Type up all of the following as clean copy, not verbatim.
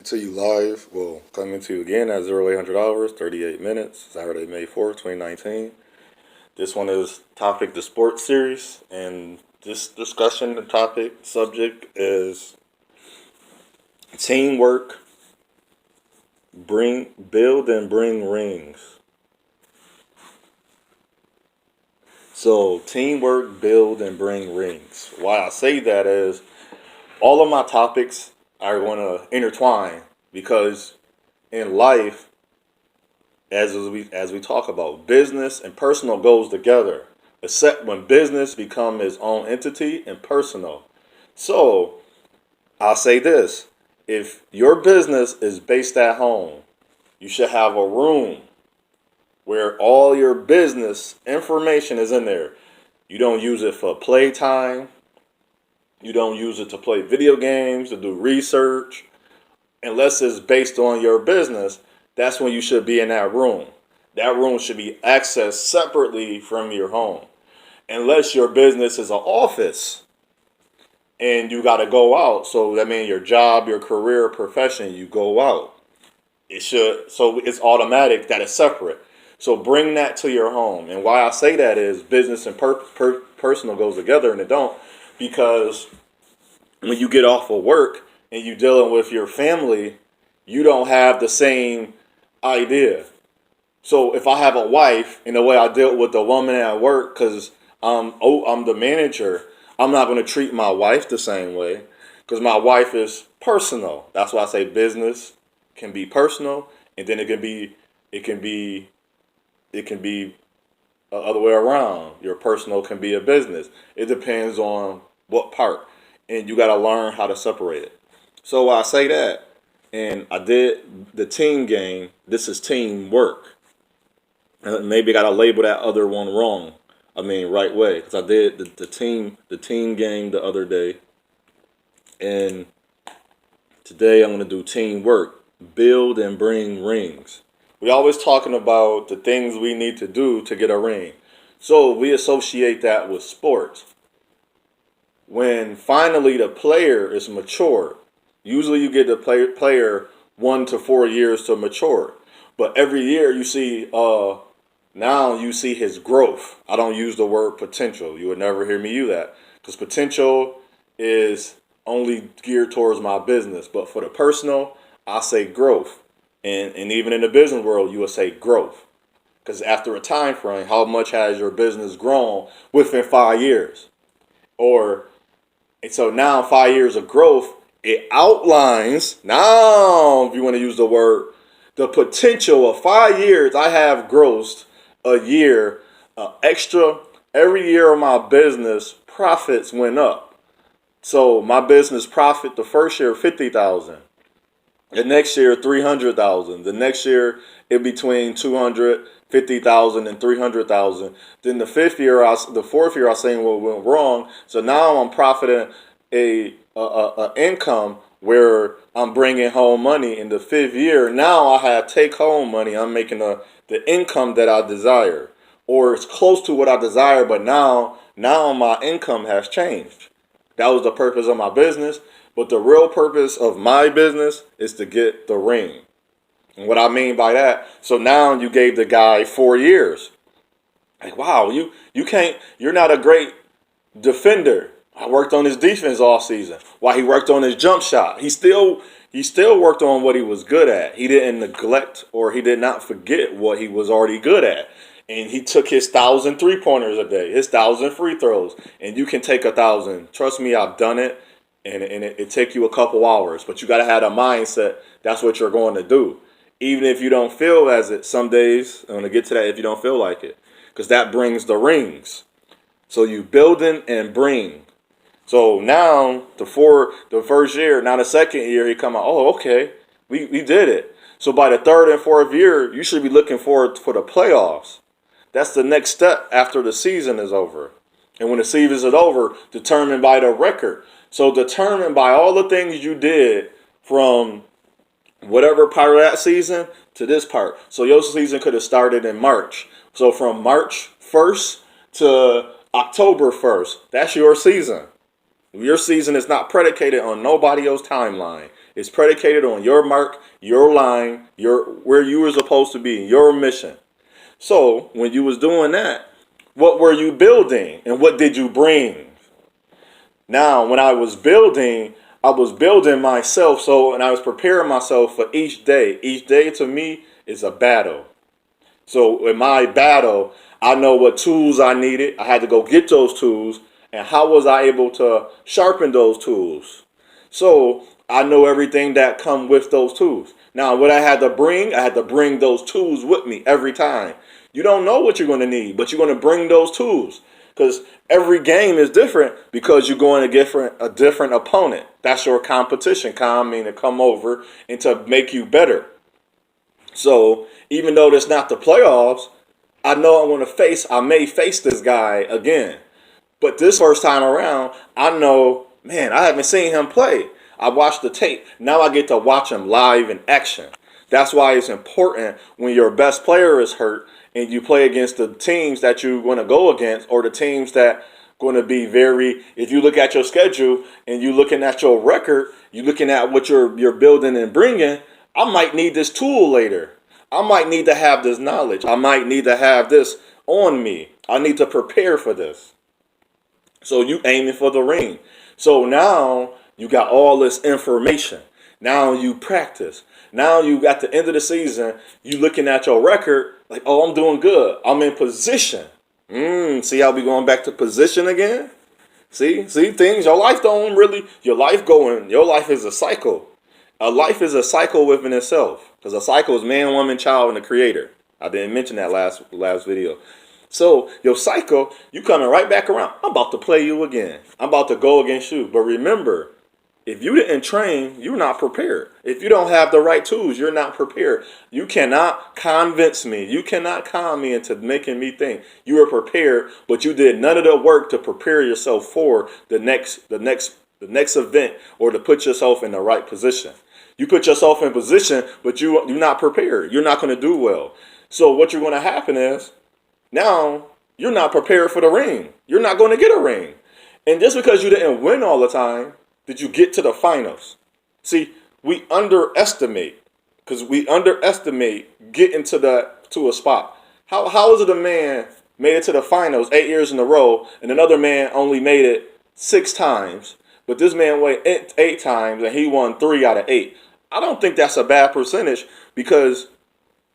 To you live, well, coming to you again at 0800 hours, 38 minutes, Saturday, May 4th, 2019. This one is topic the sports series, and this discussion, the topic, subject is teamwork, build and bring rings. So, teamwork, build and bring rings. Why I say that is all of my topics are going to intertwine because in life, as we talk about business and personal goes together, except when business become its own entity and personal. So I'll say this: if your business is based at home, you should have a room where all your business information is in there. You don't use it for playtime. You don't use it to play video games, to do research, unless it's based on your business. That's when you should be in that room. That room should be accessed separately from your home. Unless your business is an office and you got to go out. So that means your job, your career, profession, you go out. So it's automatic that it's separate. So bring that to your home. And why I say that is business and personal goes together and it don't. Because when you get off of work and you dealing with your family, you don't have the same idea. So if I have a wife, in the way I deal with the woman at work, because I'm the manager, I'm not going to treat my wife the same way because my wife is personal. That's why I say business can be personal, and then it can be the other way around. Your personal can be a business. It depends on what part, and you got to learn how to separate it. So I say that, and I did the team game. This is teamwork. Maybe got to label that other one wrong. I mean, right way, because I did the team game the other day, and today I'm going to do teamwork, build and bring rings. We always talking about the things we need to do to get a ring, so we associate that with sports. When finally the player is mature, usually you get the player 1 to 4 years to mature, but every year you see now you see his growth. I don't use the word potential. You would never hear me use that because potential is only geared towards my business. But for the personal, I say growth. And even in the business world, you would say growth. Because after a time frame, how much has your business grown within 5 years? Or, and so now 5 years of growth, it outlines, now if you want to use the word, the potential of 5 years I have grossed a year extra. Every year of my business profits went up. So my business profit the first year 50,000, the next year 300,000, the next year in between 250,000 and 300,000. Then the fourth year I saying what went wrong. So now I'm profiting a income where I'm bringing home money. In the fifth year, now I have take home money. I'm making the income that I desire, or it's close to what I desire. But now my income has changed. That was the purpose of my business. But the real purpose of my business is to get the ring. And what I mean by that, so now you gave the guy 4 years. Like, wow, you're not a great defender. I worked on his defense all season. While he worked on his jump shot, he still worked on what he was good at. He didn't neglect or he did not forget what he was already good at. And he took his 1,000 3-pointers a day, his 1,000 free throws, and you can take 1,000. Trust me, I've done it, and it take you a couple hours, but you got to have a mindset. That's what you're going to do, even if you don't feel as it. Some days I'm going to get to that if you don't feel like it, because that brings the rings. So you building and bring. So now the first year, now the second year he come out. Oh, okay, we did it. So by the third and fourth year, you should be looking forward for the playoffs. That's the next step after the season is over. And when the season is over, determined by the record. So determined by all the things you did from whatever part of that season to this part. So your season could have started in March. So from March 1st to October 1st, that's your season. Your season is not predicated on nobody else's timeline. It's predicated on your mark, your line, your where you were supposed to be, your mission. So when you was doing that, what were you building and what did you bring? Now, when I was building myself. So, and I was preparing myself for each day. Each day to me is a battle. So in my battle, I know what tools I needed. I had to go get those tools. And how was I able to sharpen those tools? So I know everything that come with those tools. Now, what I had to bring those tools with me every time. You don't know what you're going to need, but you're going to bring those tools. Because every game is different because you're going to get a different opponent. That's your competition. Meaning to come over and to make you better. So even though it's not the playoffs, I know I may face this guy again. But this first time around, I know, man, I haven't seen him play. I watched the tape. Now I get to watch him live in action. That's why it's important when your best player is hurt and you play against the teams that you're going to go against, or the teams that going to be if you look at your schedule and you're looking at your record, you're looking at what you're building and bringing, I might need this tool later. I might need to have this knowledge. I might need to have this on me. I need to prepare for this. So you aiming for the ring. So now you got all this information. Now you practice. Now you at the end of the season, you looking at your record like, oh, I'm doing good. I'm in position. See how we going back to position again? See things. Your life is a cycle. A life is a cycle within itself. Because a cycle is man, woman, child, and the creator. I didn't mention that last video. So your cycle, you coming right back around. I'm about to play you again. I'm about to go against you. But remember, if you didn't train, you're not prepared. If you don't have the right tools, you're not prepared. You cannot convince me. You cannot con me into making me think you were prepared, but you did none of the work to prepare yourself for the next event, or to put yourself in the right position. You put yourself in position, but you're not prepared. You're not going to do well. So what you're going to happen is, now you're not prepared for the ring. You're not going to get a ring. And just because you didn't win all the time, did you get to the finals? See, we underestimate getting to a spot. How is it a man made it to the finals 8 years in a row and another man only made it 6 times, but this man went 8 times and he won 3 out of 8? I don't think that's a bad percentage, because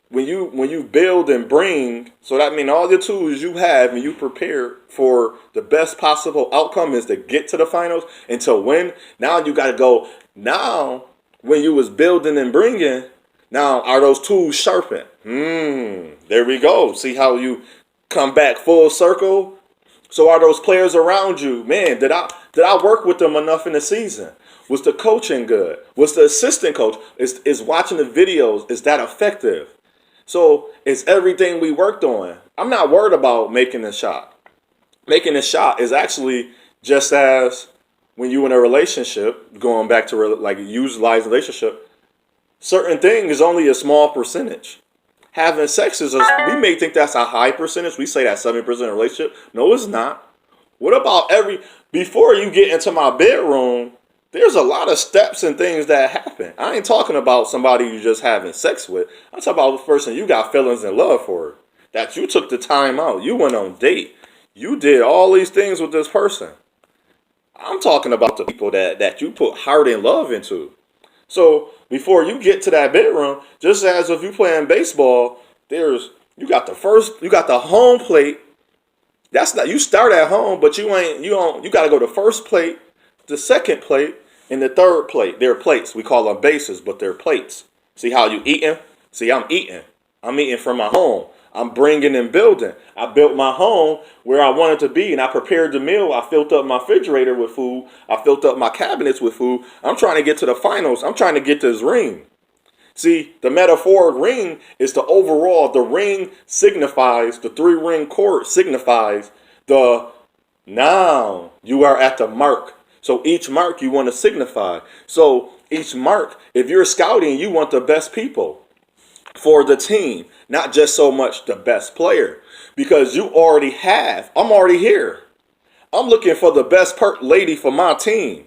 when you build and bring, so that means all the tools you have and you prepare for the best possible outcome is to get to the finals and to win. Now you got to go. Now, when you was building and bringing, now are those tools sharpened? There we go. See how you come back full circle? So are those players around you? Man, did I work with them enough in the season? Was the coaching good? Was the assistant coach? Is watching the videos, is that effective? So it's everything we worked on. I'm not worried about making a shot. Making a shot is actually just as when you're in a relationship, going back to like utilizing relationship, certain things is only a small percentage. Having sex we may think that's a high percentage. We say that 7% relationship. No, it's not. What about before you get into my bedroom, there's a lot of steps and things that happen. I ain't talking about somebody you just having sex with. I'm talking about the person you got feelings and love for. That you took the time out. You went on date. You did all these things with this person. I'm talking about the people that you put heart and love into. So before you get to that bedroom, just as if you playing baseball, you got the home plate. That's not, you start at home, but you got to go to first plate, the second plate, and the third plate. They're plates. We call them bases, but they're plates. See how you eating? See, I'm eating. I'm eating from my home. I'm bringing and building. I built my home where I wanted to be, and I prepared the meal. I filled up my refrigerator with food. I filled up my cabinets with food. I'm trying to get to the finals. I'm trying to get this ring. See, the metaphoric ring is the ring signifies, the 3-ring cord signifies now you are at the mark. So each mark you want to signify. So each mark, if you're scouting, you want the best people for the team, not just so much the best player, because I'm already here. I'm looking for the best lady for my team.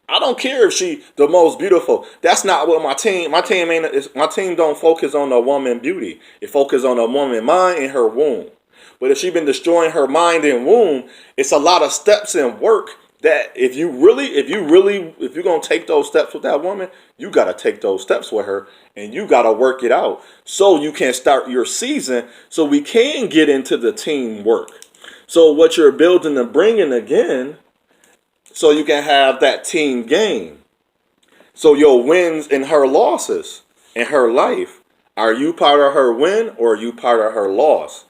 I don't care if she the most beautiful. That's not what my team ain't. My team don't focus on a woman beauty. It focuses on a woman mind and her womb. But if she been destroying her mind and womb, it's a lot of steps and work that if you're gonna take those steps with that woman, you gotta take those steps with her and you gotta work it out so you can start your season so we can get into the teamwork. So what you're building and bringing again so you can have that team game. So your wins and her losses in her life. Are you part of her win or are you part of her loss?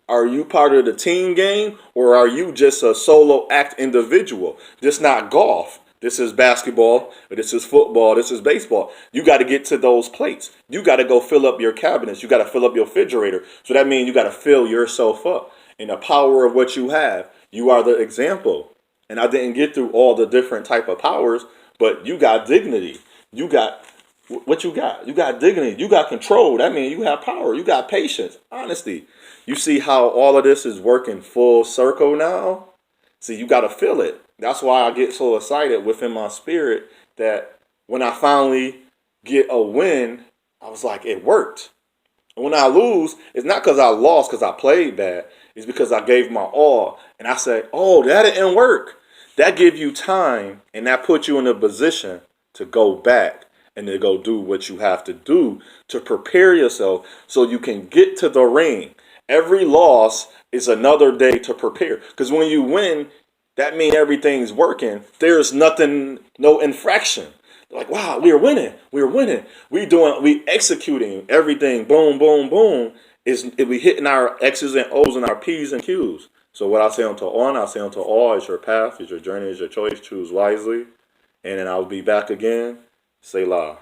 Are you part of the team game or are you just a solo act individual? This not golf. This is basketball. This is football. This is baseball. You got to get to those plates. You got to go fill up your cabinets. You got to fill up your refrigerator. So that means you got to fill yourself up. And the power of what you have, you are the example. And I didn't get through all the different type of powers, but you got dignity. You got what you got. You got dignity. You got control. That means you have power. You got patience, honesty. You see how all of this is working full circle now? See, you got to feel it. That's why I get so excited within my spirit that when I finally get a win, I was like, it worked. And when I lose, it's not because I lost because I played bad. It's because I gave my all. And I said, oh, that didn't work. That gives you time and that puts you in a position to go back and to go do what you have to do to prepare yourself so you can get to the ring. Every loss is another day to prepare. Because when you win, that means everything's working. There's nothing, no infraction. Like, wow, we're winning. We're winning. We executing everything. Boom, boom, boom. We hitting our X's and O's and our P's and Q's. So what I say unto all, I say unto all, it's your path, it's your journey, it's your choice. Choose wisely. And then I'll be back again. Selah.